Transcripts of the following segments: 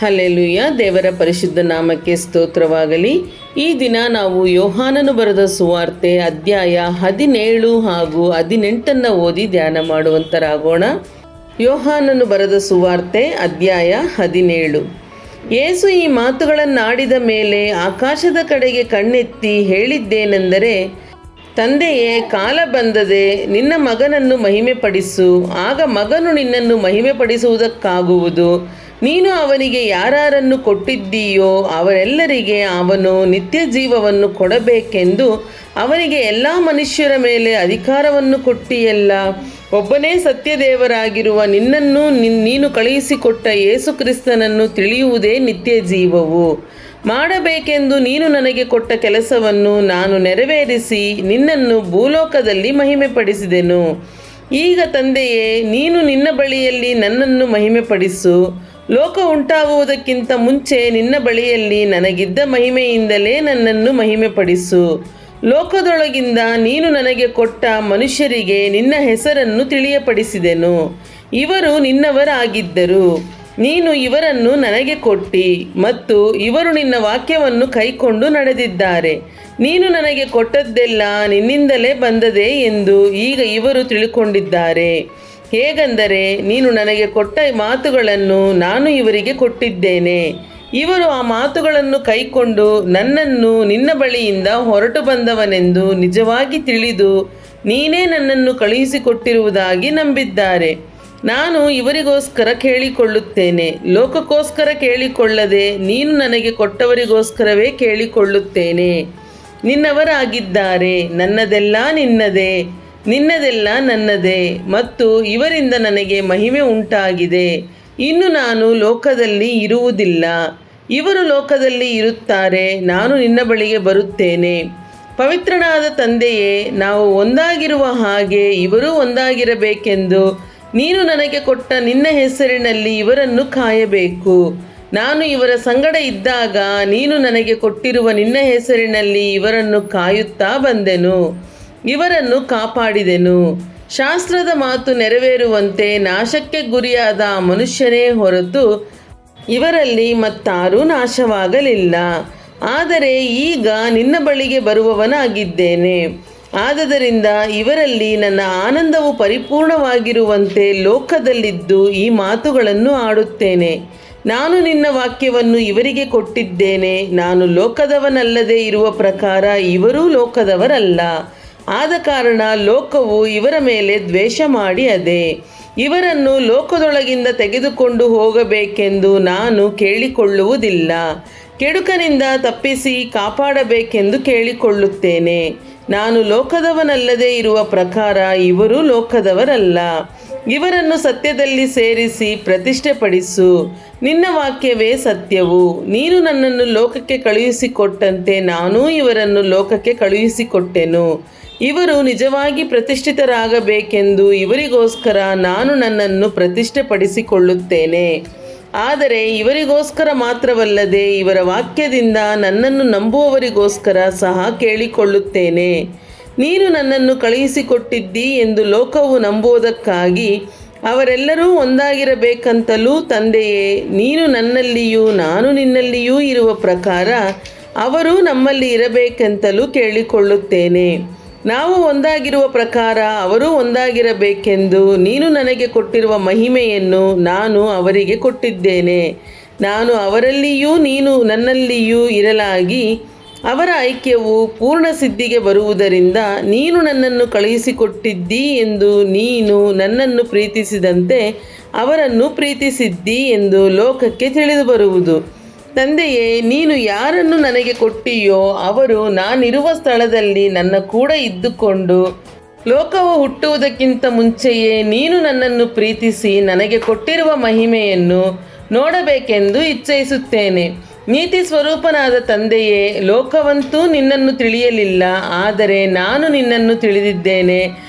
Hallelujah. ದೇವರ ಪರಿಶುದ್ಧ ನಾಮಕ್ಕೆ ಸ್ತೋತ್ರವಾಗಲಿ. ಈ ದಿನ ನಾವು ಯೋಹಾನನು ಬರೆದ ಸುವಾರ್ತೆ ಅಧ್ಯಾಯ 17 ಹಾಗೂ 18 ಓದಿ ಧ್ಯಾನ ಮಾಡುವಂತರಾಗೋಣ. ಯೋಹಾನನು ಬರೆದ ಸುವಾರ್ತೆ ಅಧ್ಯಾಯ 17. ಯೇಸು ಈ ಮಾತುಗಳನ್ನಾಡಿದ ಮೇಲೆ ಆಕಾಶದ ಕಡೆಗೆ ಕಣ್ಣೆತ್ತಿ ಹೇಳಿದ್ದೇನೆಂದರೆ, ತಂದೆಯೇ, ಕಾಲ ಬಂದದೆ, ನಿನ್ನ ಮಗನನ್ನು ಮಹಿಮೆಪಡಿಸು. ಆಗ ಮಗನು ನಿನ್ನನ್ನು ಮಹಿಮೆಪಡಿಸುವುದಕ್ಕಾಗುವುದು. ನೀನು ಅವನಿಗೆ ಯಾರನ್ನು ಕೊಟ್ಟಿದ್ದೀಯೋ ಅವರೆಲ್ಲರಿಗೆ ಅವನು ನಿತ್ಯ ಜೀವವನ್ನು ಕೊಡಬೇಕೆಂದು ಅವನಿಗೆ ಎಲ್ಲ ಮನುಷ್ಯರ ಮೇಲೆ ಅಧಿಕಾರವನ್ನು ಕೊಟ್ಟಿಯಲ್ಲ. ಒಬ್ಬನೇ ಸತ್ಯದೇವರಾಗಿರುವ ನಿನ್ನನ್ನು ನೀನು ಕಳುಹಿಸಿಕೊಟ್ಟ ಯೇಸು ಕ್ರಿಸ್ತನನ್ನು ತಿಳಿಯುವುದೇ ನಿತ್ಯ ಜೀವವು. ಮಾಡಬೇಕೆಂದು ನೀನು ನನಗೆ ಕೊಟ್ಟ ಕೆಲಸವನ್ನು ನಾನು ನೆರವೇರಿಸಿ ನಿನ್ನನ್ನು ಭೂಲೋಕದಲ್ಲಿ ಮಹಿಮೆಪಡಿಸಿದೆನು. ಈಗ ತಂದೆಯೇ, ನೀನು ನಿನ್ನ ಬಳಿಯಲ್ಲಿ ನನ್ನನ್ನು ಮಹಿಮೆಪಡಿಸು. ಲೋಕ ಉಂಟಾಗುವುದಕ್ಕಿಂತ ಮುಂಚೆ ನಿನ್ನ ಬಳಿಯಲ್ಲಿ ನನಗಿದ್ದ ಮಹಿಮೆಯಿಂದಲೇ ನನ್ನನ್ನು ಮಹಿಮೆಪಡಿಸು. ಲೋಕದೊಳಗಿಂದ ನೀನು ನನಗೆ ಕೊಟ್ಟ ಮನುಷ್ಯರಿಗೆ ನಿನ್ನ ಹೆಸರನ್ನು ತಿಳಿಯಪಡಿಸಿದೆನು. ಇವರು ನಿನ್ನವರಾಗಿದ್ದರು. ನೀನು ಇವರನ್ನು ನನಗೆ ಕೊಟ್ಟಿ ಮತ್ತು ಇವರು ನಿನ್ನ ವಾಕ್ಯವನ್ನು ಕೈಕೊಂಡು ನಡೆದಿದ್ದಾರೆ. ನೀನು ನನಗೆ ಕೊಟ್ಟದ್ದೆಲ್ಲ ನಿನ್ನಿಂದಲೇ ಬಂದದೆ ಎಂದು ಈಗ ಇವರು ತಿಳ್ಕೊಂಡಿದ್ದಾರೆ. ಹೇಗೆಂದರೆ, ನೀನು ನನಗೆ ಕೊಟ್ಟ ಮಾತುಗಳನ್ನು ನಾನು ಇವರಿಗೆ ಕೊಟ್ಟಿದ್ದೇನೆ. ಇವರು ಆ ಮಾತುಗಳನ್ನು ಕೈಕೊಂಡು ನನ್ನನ್ನು ನಿನ್ನ ಬಳಿಯಿಂದ ಹೊರಟು ಬಂದವನೆಂದು ನಿಜವಾಗಿ ತಿಳಿದು ನೀನೇ ನನ್ನನ್ನು ಕಳುಹಿಸಿಕೊಟ್ಟಿರುವುದಾಗಿ ನಂಬಿದ್ದಾರೆ. ನಾನು ಇವರಿಗೋಸ್ಕರ ಕೇಳಿಕೊಳ್ಳುತ್ತೇನೆ, ಲೋಕಕ್ಕೋಸ್ಕರ ಕೇಳಿಕೊಳ್ಳದೆ ನೀನು ನನಗೆ ಕೊಟ್ಟವರಿಗೋಸ್ಕರವೇ ಕೇಳಿಕೊಳ್ಳುತ್ತೇನೆ. ನಿನ್ನವರಾಗಿದ್ದಾರೆ, ನನ್ನದೆಲ್ಲ ನಿನ್ನದೇ, ನಿನ್ನದೆಲ್ಲ ನನ್ನದೇ, ಮತ್ತು ಇವರಿಂದ ನನಗೆ ಮಹಿಮೆ ಉಂಟಾಗಿದೆ. ಇನ್ನು ನಾನು ಲೋಕದಲ್ಲಿ ಇರುವುದಿಲ್ಲ, ಇವರು ಲೋಕದಲ್ಲಿ ಇರುತ್ತಾರೆ. ನಾನು ನಿನ್ನ ಬಳಿಗೆ ಬರುತ್ತೇನೆ. ಪವಿತ್ರನಾದ ತಂದೆಯೇ, ನಾವು ಒಂದಾಗಿರುವ ಹಾಗೆ ಇವರೂ ಒಂದಾಗಿರಬೇಕೆಂದು ನೀನು ನನಗೆ ಕೊಟ್ಟ ನಿನ್ನ ಹೆಸರಿನಲ್ಲಿ ಇವರನ್ನು ಕಾಯಬೇಕು. ನಾನು ಇವರ ಸಂಗಡ ಇದ್ದಾಗ ನೀನು ನನಗೆ ಕೊಟ್ಟಿರುವ ನಿನ್ನ ಹೆಸರಿನಲ್ಲಿ ಇವರನ್ನು ಕಾಯುತ್ತಾ ಬಂದೆನು, ಇವರನ್ನು ಕಾಪಾಡಿದೆನು. ಶಾಸ್ತ್ರದ ಮಾತು ನೆರವೇರುವಂತೆ ನಾಶಕ್ಕೆ ಗುರಿಯಾದ ಆ ಮನುಷ್ಯನೇ ಹೊರತು ಇವರಲ್ಲಿ ಮತ್ತಾರೂ ನಾಶವಾಗಲಿಲ್ಲ. ಆದರೆ ಈಗ ನಿನ್ನ ಬಳಿಗೆ ಬರುವವನಾಗಿದ್ದೇನೆ. ಆದದರಿಂದ ಇವರಲ್ಲಿ ನನ್ನ ಆನಂದವು ಪರಿಪೂರ್ಣವಾಗಿರುವಂತೆ ಲೋಕದಲ್ಲಿದ್ದು ಈ ಮಾತುಗಳನ್ನು ಆಡುತ್ತೇನೆ. ನಾನು ನಿನ್ನ ವಾಕ್ಯವನ್ನು ಇವರಿಗೆ ಕೊಟ್ಟಿದ್ದೇನೆ. ನಾನು ಲೋಕದವನಲ್ಲದೆ ಇರುವ ಪ್ರಕಾರ ಇವರೂ ಲೋಕದವರಲ್ಲ. ಆದ ಕಾರಣ ಲೋಕವು ಇವರ ಮೇಲೆ ದ್ವೇಷ ಮಾಡಿ ಅದೇ. ಇವರನ್ನು ಲೋಕದೊಳಗಿಂದ ತೆಗೆದುಕೊಂಡು ಹೋಗಬೇಕೆಂದು ನಾನು ಕೇಳಿಕೊಳ್ಳುವುದಿಲ್ಲ, ಕೆಡುಕನಿಂದ ತಪ್ಪಿಸಿ ಕಾಪಾಡಬೇಕೆಂದು ಕೇಳಿಕೊಳ್ಳುತ್ತೇನೆ. ನಾನು ಲೋಕದವನಲ್ಲದೆ ಇರುವ ಪ್ರಕಾರ ಇವರೂ ಲೋಕದವರಲ್ಲ. ಇವರನ್ನು ಸತ್ಯದಲ್ಲಿ ಸೇರಿಸಿ ಪ್ರತಿಷ್ಠೆಪಡಿಸು. ನಿನ್ನ ವಾಕ್ಯವೇ ಸತ್ಯವು. ನೀನು ನನ್ನನ್ನು ಲೋಕಕ್ಕೆ ಕಳುಹಿಸಿಕೊಟ್ಟಂತೆ ನಾನೂ ಇವರನ್ನು ಲೋಕಕ್ಕೆ ಕಳುಹಿಸಿಕೊಟ್ಟೆನು. ಇವರು ನಿಜವಾಗಿ ಪ್ರತಿಷ್ಠಿತರಾಗಬೇಕೆಂದು ಇವರಿಗೋಸ್ಕರ ನಾನು ನನ್ನನ್ನು ಪ್ರತಿಷ್ಠೆಪಡಿಸಿಕೊಳ್ಳುತ್ತೇನೆ. ಆದರೆ ಇವರಿಗೋಸ್ಕರ ಮಾತ್ರವಲ್ಲದೆ ಇವರ ವಾಕ್ಯದಿಂದ ನನ್ನನ್ನು ನಂಬುವವರಿಗೋಸ್ಕರ ಸಹ ಕೇಳಿಕೊಳ್ಳುತ್ತೇನೆ. ನೀನು ನನ್ನನ್ನು ಕಳುಹಿಸಿಕೊಟ್ಟಿದ್ದಿ ಎಂದು ಲೋಕವು ನಂಬುವುದಕ್ಕಾಗಿ ಅವರೆಲ್ಲರೂ ಒಂದಾಗಿರಬೇಕಂತಲೂ ತಂದೆಯೇ, ನೀನು ನನ್ನಲ್ಲಿಯೂ ನಾನು ನಿನ್ನಲ್ಲಿಯೂ ಇರುವ ಪ್ರಕಾರ ಅವರು ನಮ್ಮಲ್ಲಿ ಇರಬೇಕೆಂತಲೂ ಕೇಳಿಕೊಳ್ಳುತ್ತೇನೆ. ನಾವು ಒಂದಾಗಿರುವ ಪ್ರಕಾರ ಅವರೂ ಒಂದಾಗಿರಬೇಕೆಂದು ನೀನು ನನಗೆ ಕೊಟ್ಟಿರುವ ಮಹಿಮೆಯನ್ನು ನಾನು ಅವರಿಗೆ ಕೊಟ್ಟಿದ್ದೇನೆ. ನಾನು ಅವರಲ್ಲಿಯೂ ನೀನು ನನ್ನಲ್ಲಿಯೂ ಇರಲಾಗಿ ಅವರ ಐಕ್ಯವು ಪೂರ್ಣ ಸಿದ್ಧಿಗೆ ಬರುವುದರಿಂದ ನೀನು ನನ್ನನ್ನು ಕಳುಹಿಸಿಕೊಟ್ಟಿದ್ದಿ ಎಂದು ನೀನು ನನ್ನನ್ನು ಪ್ರೀತಿಸಿದಂತೆ ಅವರನ್ನು ಪ್ರೀತಿಸಿದ್ದಿ ಎಂದು ಲೋಕಕ್ಕೆ ತಿಳಿದು ಬರುವುದು. ತಂದೆಯೇ, ನೀನು ಯಾರನ್ನು ನನಗೆ ಕೊಟ್ಟಿಯೋ ಅವರು ನಾನಿರುವ ಸ್ಥಳದಲ್ಲಿ ನನ್ನ ಕೂಡ ಇದ್ದುಕೊಂಡು ಲೋಕವು ಹುಟ್ಟುವುದಕ್ಕಿಂತ ಮುಂಚೆಯೇ ನೀನು ನನ್ನನ್ನು ಪ್ರೀತಿಸಿ ನನಗೆ ಕೊಟ್ಟಿರುವ ಮಹಿಮೆಯನ್ನು ನೋಡಬೇಕೆಂದು ಇಚ್ಛಿಸುತ್ತೇನೆ. ನೀತಿ ಸ್ವರೂಪನಾದ ತಂದೆಯೇ, ಲೋಕವಂತೂ ನಿನ್ನನ್ನು ತಿಳಿಯಲಿಲ್ಲ, ಆದರೆ ನಾನು ನಿನ್ನನ್ನು ತಿಳಿದಿದ್ದೇನೆ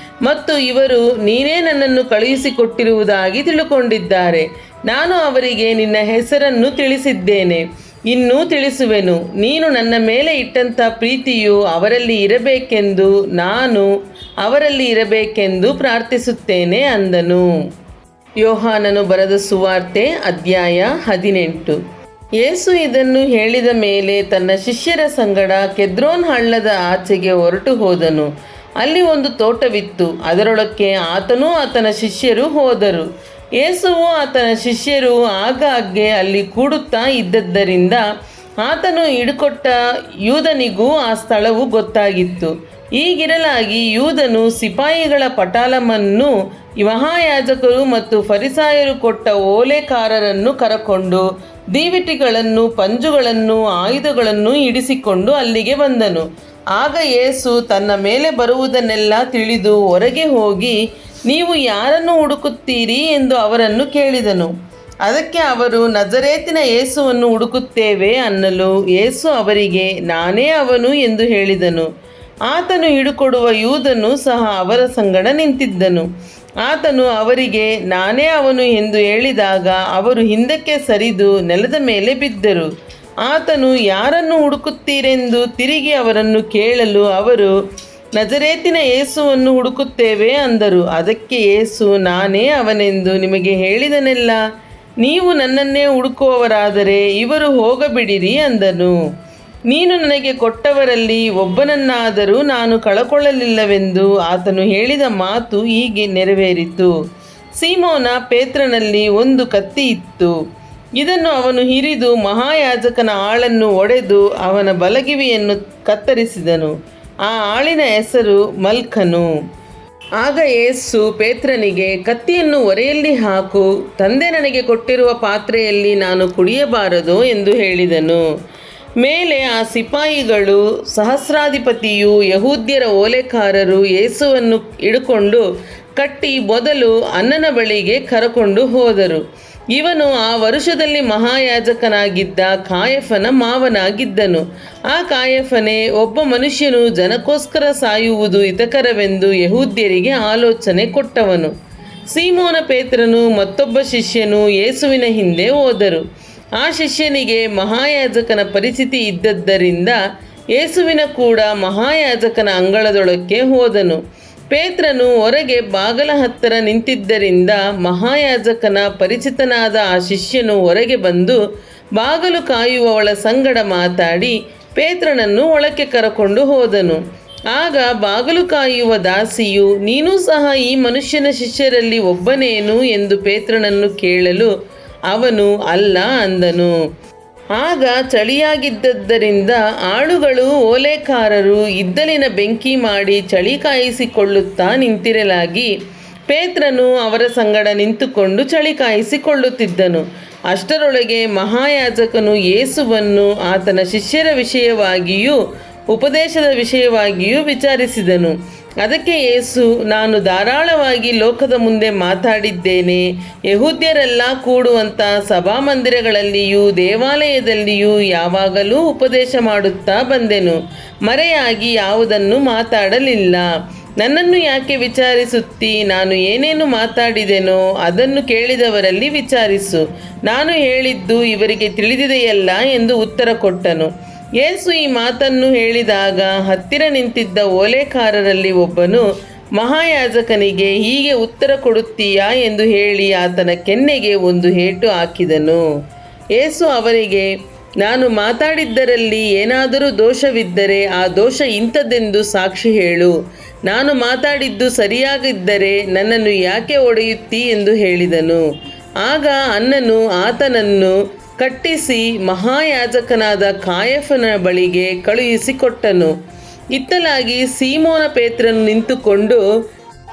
ಮತ್ತು ಇವರು ನೀನೇ ನನ್ನನ್ನು ಕಳುಹಿಸಿಕೊಟ್ಟಿರುವುದಾಗಿ ತಿಳುಕೊಂಡಿದ್ದಾರೆ. ನಾನು ಅವರಿಗೆ ನಿನ್ನ ಹೆಸರನ್ನು ತಿಳಿಸಿದ್ದೇನೆ, ಇನ್ನೂ ತಿಳಿಸುವೆನು. ನೀನು ನನ್ನ ಮೇಲೆ ಇಟ್ಟಂಥ ಪ್ರೀತಿಯು ಅವರಲ್ಲಿ ಇರಬೇಕೆಂದು ನಾನು ಅವರಲ್ಲಿ ಇರಬೇಕೆಂದು ಪ್ರಾರ್ಥಿಸುತ್ತೇನೆ ಅಂದನು. ಯೋಹಾನನು ಬರೆದ ಸುವಾರ್ತೆ ಅಧ್ಯಾಯ 18. ಯೇಸು ಇದನ್ನು ಹೇಳಿದ ಮೇಲೆ ತನ್ನ ಶಿಷ್ಯರ ಸಂಗಡ ಕೆದ್ರೋನ್ ಹಳ್ಳದ ಆಚೆಗೆ ಹೊರಟು ಹೋದನು. ಅಲ್ಲಿ ಒಂದು ತೋಟವಿತ್ತು, ಅದರೊಳಕ್ಕೆ ಆತನೂ ಆತನ ಶಿಷ್ಯರು ಹೋದರು. ಯೇಸುವು ಆತನ ಶಿಷ್ಯರು ಆಗಾಗ್ಗೆ ಅಲ್ಲಿ ಕೂಡುತ್ತಾ ಇದ್ದದ್ದರಿಂದ ಆತನು ಹಿಡುಕೊಟ್ಟ ಯೂದನಿಗೂ ಆ ಸ್ಥಳವು ಗೊತ್ತಾಗಿತ್ತು. ಹೀಗಿರಲಾಗಿ ಯೂದನು ಸಿಪಾಯಿಗಳ ಪಟಾಲಮನ್ನು ಮಹಾಯಾಜಕರು ಮತ್ತು ಫರಿಸಾಯರು ಕೊಟ್ಟ ಓಲೆಕಾರರನ್ನು ಕರಕೊಂಡು ದೀವಿಟಿಗಳನ್ನು, ಪಂಜುಗಳನ್ನು, ಆಯುಧಗಳನ್ನು ಇಡಿಸಿಕೊಂಡು ಅಲ್ಲಿಗೆ ಬಂದನು. ಆಗ ಯೇಸು ತನ್ನ ಮೇಲೆ ಬರುವುದನ್ನೆಲ್ಲ ತಿಳಿದು ಹೊರಗೆ ಹೋಗಿ, ನೀವು ಯಾರನ್ನು ಹುಡುಕುತ್ತೀರಿ ಎಂದು ಅವರನ್ನು ಕೇಳಿದನು. ಅದಕ್ಕೆ ಅವರು, ನಜರೇತಿನ ಯೇಸುವನ್ನು ಹುಡುಕುತ್ತೇವೆ ಅನ್ನಲು, ಯೇಸು ಅವರಿಗೆ, ನಾನೇ ಅವನು ಎಂದು ಹೇಳಿದನು. ಆತನು ಹಿಡುಕೊಡುವ ಯೂದನು ಸಹ ಅವರ ಸಂಗಡ ನಿಂತಿದ್ದನು. ಆತನು ಅವರಿಗೆ, ನಾನೇ ಅವನು ಎಂದು ಹೇಳಿದಾಗ ಅವರು ಹಿಂದಕ್ಕೆ ಸರಿದು ನೆಲದ ಮೇಲೆ ಬಿದ್ದರು. ಆತನು, ಯಾರನ್ನು ಹುಡುಕುತ್ತೀರೆಂದು ತಿರುಗಿ ಅವರನ್ನು ಕೇಳಲು ಅವರು, ನಜರೇತಿನ ಯೇಸುವನ್ನು ಹುಡುಕುತ್ತೇವೆ ಅಂದರು. ಅದಕ್ಕೆ ಯೇಸು, ನಾನೇ ಅವನೆಂದು ನಿಮಗೆ ಹೇಳಿದನೆಲ್ಲ. ನೀವು ನನ್ನನ್ನೇ ಹುಡುಕುವವರಾದರೆ ಇವರು ಹೋಗಬಿಡಿರಿ ಅಂದನು. ನೀನು ನನಗೆ ಕೊಟ್ಟವರಲ್ಲಿ ಒಬ್ಬನನ್ನಾದರೂ ನಾನು ಕಳಕೊಳ್ಳಲಿಲ್ಲವೆಂದು ಆತನು ಹೇಳಿದ ಮಾತು ಹೀಗೆ ನೆರವೇರಿತು. ಸೀಮೋನ ಪೇತ್ರನಲ್ಲಿ ಒಂದು ಕತ್ತಿ ಇತ್ತು. ಇದನ್ನು ಅವನು ಹಿರಿದು ಮಹಾಯಾಜಕನ ಆಳನ್ನು ಒಡೆದು ಅವನ ಬಲಗಿವಿಯನ್ನು ಕತ್ತರಿಸಿದನು. ಆ ಆಳಿನ ಹೆಸರು ಮಲ್ಕನು. ಆಗ ಯೇಸು ಪೇತ್ರನಿಗೆ, ಕತ್ತಿಯನ್ನು ಒರೆಯಲ್ಲಿ ಹಾಕು, ತಂದೆ ನನಗೆ ಕೊಟ್ಟಿರುವ ಪಾತ್ರೆಯಲ್ಲಿ ನಾನು ಕುಡಿಯಬಾರದು ಎಂದು ಹೇಳಿದನು. ಮೇಲೆ ಆ ಸಿಪಾಯಿಗಳು, ಸಹಸ್ರಾಧಿಪತಿಯು, ಯಹೂದ್ಯರ ಓಲೆಕಾರರು ಯೇಸುವನ್ನು ಹಿಡುಕೊಂಡು ಕಟ್ಟಿ ಮೊದಲು ಅನ್ನನ ಬಳಿಗೆ ಕರಕೊಂಡು ಹೋದರು. ಇವನು ಆ ವರುಷದಲ್ಲಿ ಮಹಾಯಾಜಕನಾಗಿದ್ದ ಕಾಯಫನ ಮಾವನಾಗಿದ್ದನು. ಆ ಕಾಯಫನೇ, ಒಬ್ಬ ಮನುಷ್ಯನು ಜನಕ್ಕೋಸ್ಕರ ಸಾಯುವುದು ಹಿತಕರವೆಂದು ಯಹೂದ್ಯರಿಗೆ ಆಲೋಚನೆ ಕೊಟ್ಟವನು. ಸೀಮೋನ ಪೇತ್ರನು ಮತ್ತೊಬ್ಬ ಶಿಷ್ಯನು ಯೇಸುವಿನ ಹಿಂದೆ ಹೋದರು. ಆ ಶಿಷ್ಯನಿಗೆ ಮಹಾಯಾಜಕನ ಪರಿಸ್ಥಿತಿ ಇದ್ದದ್ದರಿಂದ ಯೇಸುವಿನ ಕೂಡ ಮಹಾಯಾಜಕನ ಅಂಗಳದೊಳಕ್ಕೆ ಹೋದನು. ಪೇತ್ರನು ಹೊರಗೆ ಬಾಗಲ ಹತ್ತಿರ ನಿಂತಿದ್ದರಿಂದ ಮಹಾಯಾಜಕನ ಪರಿಚಿತನಾದ ಆ ಶಿಷ್ಯನು ಹೊರಗೆ ಬಂದು ಬಾಗಲು ಕಾಯುವವಳ ಸಂಗಡ ಮಾತಾಡಿ ಪೇತ್ರನನ್ನು ಒಳಕ್ಕೆ ಕರಕೊಂಡು ಹೋದನು. ಆಗ ಬಾಗಲು ಕಾಯುವ ದಾಸಿಯು, ನೀನೂ ಸಹ ಈ ಮನುಷ್ಯನ ಶಿಷ್ಯರಲ್ಲಿ ಒಬ್ಬನೇನು ಎಂದು ಪೇತ್ರನನ್ನು ಕೇಳಲು ಅವನು, ಅಲ್ಲ ಅಂದನು. ಆಗ ಚಳಿಯಾಗಿದ್ದರಿಂದ ಆಳುಗಳು, ಓಲೆಕಾರರು ಇದ್ದಲಿನ ಬೆಂಕಿ ಮಾಡಿ ಚಳಿ ಕಾಯಿಸಿಕೊಳ್ಳುತ್ತಾ ನಿಂತಿರಲಾಗಿ ಪೇತ್ರನು ಅವರ ಸಂಗಡ ನಿಂತುಕೊಂಡು ಚಳಿ ಕಾಯಿಸಿಕೊಳ್ಳುತ್ತಿದ್ದನು. ಅಷ್ಟರೊಳಗೆ ಮಹಾಯಾಜಕನು ಯೇಸುವನ್ನು ಆತನ ಶಿಷ್ಯರ ವಿಷಯವಾಗಿಯೂ ಉಪದೇಶದ ವಿಷಯವಾಗಿಯೂ ವಿಚಾರಿಸಿದನು. ಅದಕ್ಕೆ ಯೇಸು, ನಾನು ಧಾರಾಳವಾಗಿ ಲೋಕದ ಮುಂದೆ ಮಾತಾಡಿದ್ದೇನೆ. ಯಹೂದ್ಯರೆಲ್ಲ ಕೂಡುವಂಥ ಸಭಾಮಂದಿರಗಳಲ್ಲಿಯೂ ದೇವಾಲಯದಲ್ಲಿಯೂ ಯಾವಾಗಲೂ ಉಪದೇಶ ಮಾಡುತ್ತಾ ಬಂದೆನು. ಮರೆಯಾಗಿ ಯಾವುದನ್ನು ಮಾತಾಡಲಿಲ್ಲ. ನನ್ನನ್ನು ಯಾಕೆ ವಿಚಾರಿಸುತ್ತೀ? ನಾನು ಏನೇನು ಮಾತಾಡಿದೆನೋ ಅದನ್ನು ಕೇಳಿದವರಲ್ಲಿ ವಿಚಾರಿಸು. ನಾನು ಹೇಳಿದ್ದು ಇವರಿಗೆ ತಿಳಿದಿದೆಯಲ್ಲ ಎಂದು ಉತ್ತರ ಕೊಟ್ಟನು. ಯೇಸು ಈ ಮಾತನ್ನು ಹೇಳಿದಾಗ ಹತ್ತಿರ ನಿಂತಿದ್ದ ಓಲೆಕಾರರಲ್ಲಿ ಒಬ್ಬನು ಮಹಾಯಾಜಕನಿಗೆ, ಹೀಗೆ ಉತ್ತರ ಕೊಡುತ್ತೀಯಾ ಎಂದು ಹೇಳಿ ಆತನ ಕೆನ್ನೆಗೆ ಒಂದು ಏಟು ಹಾಕಿದನು. ಯೇಸು ಅವರಿಗೆ, ನಾನು ಮಾತಾಡಿದ್ದರಲ್ಲಿ ಏನಾದರೂ ದೋಷವಿದ್ದರೆ ಆ ದೋಷ ಇಂಥದ್ದೆಂದು ಸಾಕ್ಷಿ ಹೇಳು. ನಾನು ಮಾತಾಡಿದ್ದು ಸರಿಯಾಗಿದ್ದರೆ ನನ್ನನ್ನು ಯಾಕೆ ಹೊಡೆಯುತ್ತೀ ಎಂದು ಹೇಳಿದನು. ಆಗ ಅನ್ನನು ಆತನನ್ನು ಕಟ್ಟಿಸಿ ಮಹಾಯಾಜಕನಾದ ಕಾಯಫನ ಬಳಿಗೆ ಕಳುಹಿಸಿಕೊಟ್ಟನು. ಇತ್ತಲಾಗಿ ಸೀಮೋನ ಪೇತ್ರನು ನಿಂತುಕೊಂಡು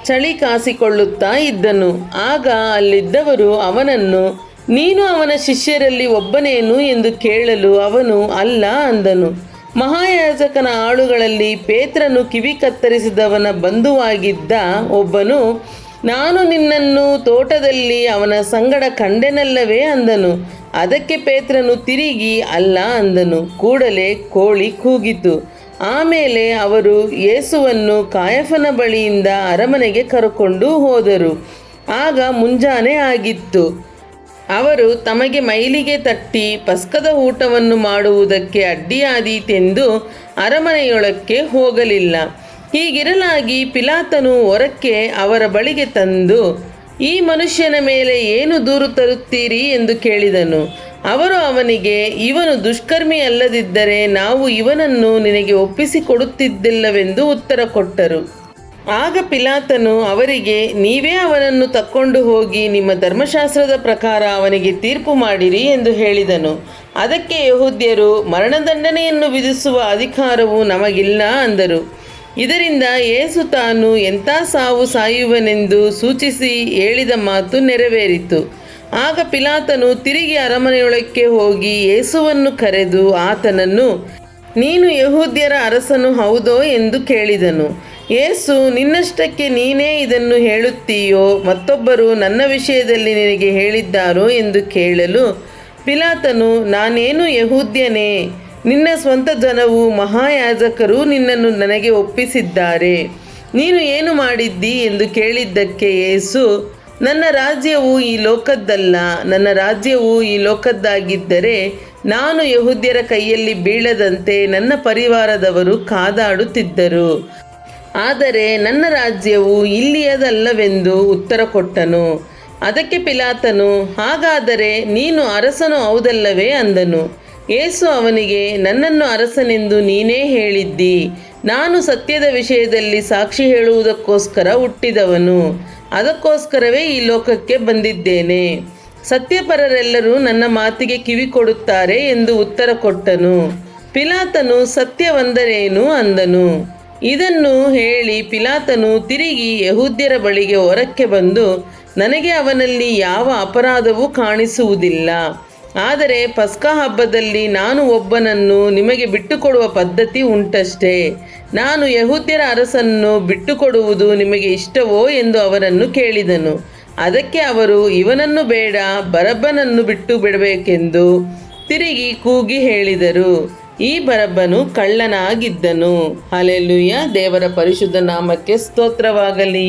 ಚಳಿ ಕಾಸಿಕೊಳ್ಳುತ್ತಾ ಇದ್ದನು. ಆಗ ಅಲ್ಲಿದ್ದವರು ಅವನನ್ನು, ನೀನು ಅವನ ಶಿಷ್ಯರಲ್ಲಿ ಒಬ್ಬನೇನು ಎಂದು ಕೇಳಲು ಅವನು, ಅಲ್ಲ ಅಂದನು. ಮಹಾಯಾಜಕನ ಆಳುಗಳಲ್ಲಿ ಪೇತ್ರನು ಕಿವಿ ಕತ್ತರಿಸಿದವನ ಬಂಧುವಾಗಿದ್ದ ಒಬ್ಬನು, ನಾನು ನಿನ್ನನ್ನು ತೋಟದಲ್ಲಿ ಅವನ ಸಂಗಡ ಕಂಡೆನಲ್ಲವೇ ಅಂದನು. ಅದಕ್ಕೆ ಪೇತ್ರನು ತಿರುಗಿ ಅಲ್ಲ ಅಂದನು. ಕೂಡಲೇ ಕೋಳಿ ಕೂಗಿತು. ಆಮೇಲೆ ಅವರು ಯೇಸುವನ್ನು ಕಾಯಫನ ಬಳಿಯಿಂದ ಅರಮನೆಗೆ ಕರಕೊಂಡು ಹೋದರು. ಆಗ ಮುಂಜಾನೆ ಆಗಿತ್ತು. ಅವರು ತಮಗೆ ಮೈಲಿಗೆ ತಟ್ಟಿ ಪಸ್ಕದ ಊಟವನ್ನು ಮಾಡುವುದಕ್ಕೆ ಅಡ್ಡಿಯಾದೀತೆಂದು ಅರಮನೆಯೊಳಕ್ಕೆ ಹೋಗಲಿಲ್ಲ. ಹೀಗಿರಲಾಗಿ ಪಿಲಾತನು ಹೊರಕ್ಕೆ ಅವರ ಬಳಿಗೆ ತಂದು, ಈ ಮನುಷ್ಯನ ಮೇಲೆ ಏನು ದೂರು ತರುತ್ತೀರಿ ಎಂದು ಕೇಳಿದನು. ಅವರು ಅವನಿಗೆ, ಇವನು ದುಷ್ಕರ್ಮಿ ಅಲ್ಲದಿದ್ದರೆ ನಾವು ಇವನನ್ನು ನಿನಗೆ ಒಪ್ಪಿಸಿಕೊಡುತ್ತಿದ್ದಿಲ್ಲವೆಂದು ಉತ್ತರ ಕೊಟ್ಟರು. ಆಗ ಪಿಲಾತನು ಅವರಿಗೆ, ನೀವೇ ಅವನನ್ನು ತಕ್ಕೊಂಡು ಹೋಗಿ ನಿಮ್ಮ ಧರ್ಮಶಾಸ್ತ್ರದ ಪ್ರಕಾರ ಅವನಿಗೆ ತೀರ್ಪು ಮಾಡಿರಿ ಎಂದು ಹೇಳಿದನು. ಅದಕ್ಕೆ ಯೆಹೂದ್ಯರು, ಮರಣದಂಡನೆಯನ್ನು ವಿಧಿಸುವ ಅಧಿಕಾರವು ನಮಗಿಲ್ಲ ಅಂದರು. ಇದರಿಂದ ಯೇಸು ತಾನು ಎಂಥ ಸಾವು ಸಾಯುವನೆಂದು ಸೂಚಿಸಿ ಹೇಳಿದ ಮಾತು ನೆರವೇರಿತು. ಆಗ ಪಿಲಾತನು ತಿರುಗಿ ಅರಮನೆಯೊಳಕ್ಕೆ ಹೋಗಿ ಯೇಸುವನ್ನು ಕರೆದು ಆತನನ್ನು, ನೀನು ಯೆಹೂದ್ಯರ ಅರಸನು ಹೌದೋ ಎಂದು ಕೇಳಿದನು. ಯೇಸು, ನಿನ್ನಷ್ಟಕ್ಕೆ ನೀನೇ ಇದನ್ನು ಹೇಳುತ್ತೀಯೋ, ಮತ್ತೊಬ್ಬರು ನನ್ನ ವಿಷಯದಲ್ಲಿ ನಿನಗೆ ಹೇಳಿದ್ದಾರೋ ಎಂದು ಕೇಳಲು, ಪಿಲಾತನು, ನಾನೇನು ಯೆಹೂದ್ಯನೇ? ನಿನ್ನ ಸ್ವಂತ ಜನವು ಮಹಾಯಾಜಕರು ನಿನ್ನನ್ನು ನನಗೆ ಒಪ್ಪಿಸಿದ್ದಾರೆ. ನೀನು ಏನು ಮಾಡಿದ್ದಿ ಎಂದು ಕೇಳಿದ್ದಕ್ಕೆ ಯೇಸು, ನನ್ನ ರಾಜ್ಯವು ಈ ಲೋಕದ್ದಲ್ಲ. ನನ್ನ ರಾಜ್ಯವು ಈ ಲೋಕದ್ದಾಗಿದ್ದರೆ ನಾನು ಯೆಹೂದ್ಯರ ಕೈಯಲ್ಲಿ ಬೀಳದಂತೆ ನನ್ನ ಪರಿವಾರದವರು ಕಾದಾಡುತ್ತಿದ್ದರು. ಆದರೆ ನನ್ನ ರಾಜ್ಯವು ಇಲ್ಲಿಯದಲ್ಲವೆಂದು ಉತ್ತರ ಕೊಟ್ಟನು. ಅದಕ್ಕೆ ಪಿಲಾತನು, ಹಾಗಾದರೆ ನೀನು ಅರಸನು ಹೌದಲ್ಲವೇ ಅಂದನು. ಯೇಸು ಅವನಿಗೆ, ನನ್ನನ್ನು ಅರಸನೆಂದು ನೀನೇ ಹೇಳಿದ್ದಿ. ನಾನು ಸತ್ಯದ ವಿಷಯದಲ್ಲಿ ಸಾಕ್ಷಿ ಹೇಳುವುದಕ್ಕೋಸ್ಕರ ಹುಟ್ಟಿದವನು. ಅದಕ್ಕೋಸ್ಕರವೇ ಈ ಲೋಕಕ್ಕೆ ಬಂದಿದ್ದೇನೆ. ಸತ್ಯಪರರೆಲ್ಲರೂ ನನ್ನ ಮಾತಿಗೆ ಕಿವಿ ಕೊಡುತ್ತಾರೆ ಎಂದು ಉತ್ತರ ಕೊಟ್ಟನು. ಪಿಲಾತನು, ಸತ್ಯವೆಂದರೇನು ಅಂದನು. ಇದನ್ನು ಹೇಳಿ ಪಿಲಾತನು ತಿರುಗಿ ಯೆಹೂದ್ಯರ ಬಳಿಗೆ ಹೊರಕ್ಕೆ ಬಂದು, ನನಗೆ ಅವನಲ್ಲಿ ಯಾವ ಅಪರಾಧವೂ ಕಾಣಿಸುವುದಿಲ್ಲ. ಆದರೆ ಪಸ್ಕ ಹಬ್ಬದಲ್ಲಿ ನಾನು ಒಬ್ಬನನ್ನು ನಿಮಗೆ ಬಿಟ್ಟುಕೊಡುವ ಪದ್ಧತಿ ಉಂಟಷ್ಟೇ. ನಾನು ಯೆಹೂದ್ಯರ ಅರಸನ್ನು ಬಿಟ್ಟುಕೊಡುವುದು ನಿಮಗೆ ಇಷ್ಟವೋ ಎಂದು ಅವರನ್ನು ಕೇಳಿದನು. ಅದಕ್ಕೆ ಅವರು, ಇವನನ್ನು ಬೇಡ, ಬರಬ್ಬನನ್ನು ಬಿಟ್ಟು ಬಿಡಬೇಕೆಂದು ತಿರುಗಿ ಕೂಗಿ ಹೇಳಿದರು. ಈ ಬರಬ್ಬನು ಕಳ್ಳನಾಗಿದ್ದನು. ಹಲ್ಲೆಲೂಯಾ. ದೇವರ ಪರಿಶುದ್ಧ ನಾಮಕ್ಕೆ ಸ್ತೋತ್ರವಾಗಲಿ.